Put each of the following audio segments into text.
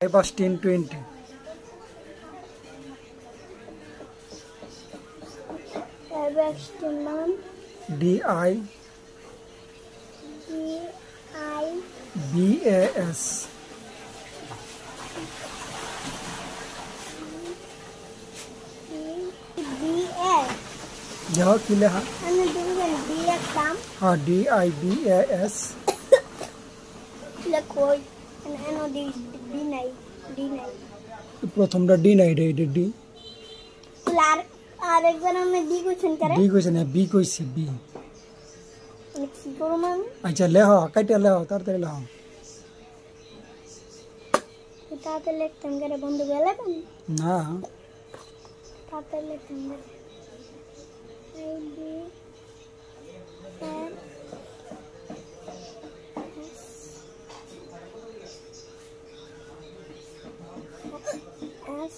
past 10, 20. D-I B-A-S. देखो किले हाँ हाँ D-I-B-A-S प्रथमটা D নাই রে এটা D আরেকবার আমরা ডি কোশ্চেন করে D কইছে না B কইছে B কি করব আমি আচ্ছা লেহ কাইটা লেহ তাড়াতাড়ি লেহ তাতে লিখতাম করে বন্ধু গেলে না তাতে লিখতাম করে আই ডি এস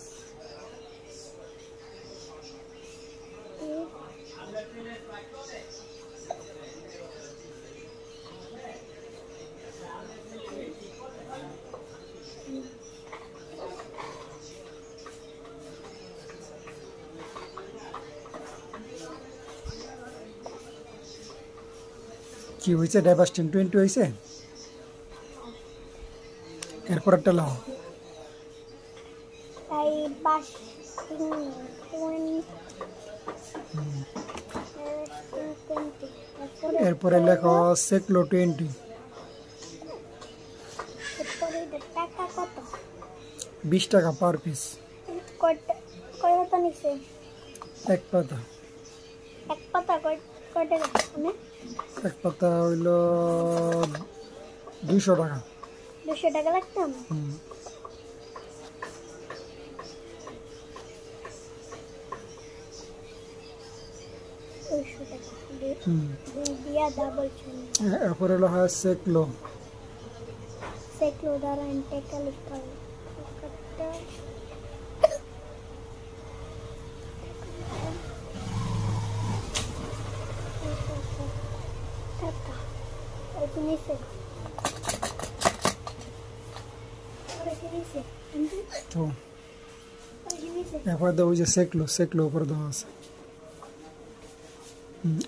কি হইছে ডাইভার্স 10 20 হইছে এরপর একটা লাও আই বাস এরপরে লেখো সেকলো 20 টাকা কত 20 টাকা পার পিস কয়টা নিছে এক পাতা এক পাতা কয় টাকা মানে এক পাতা হইলো 200 টাকা 200 টাকা লাগতাম দিয়া ডাবল চুন এরপরে হলো হয় সেকলো দ্বারা টেকা লিখতে হবে তো এরপরে দাও ওই যে সেকলো উপরে দেওয়া আছে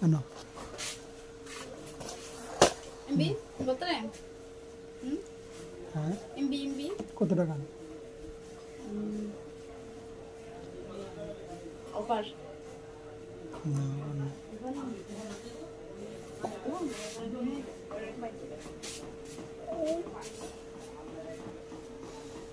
আনো এমবি কত রে হ্যাঁ এমবি কত টাকা অফার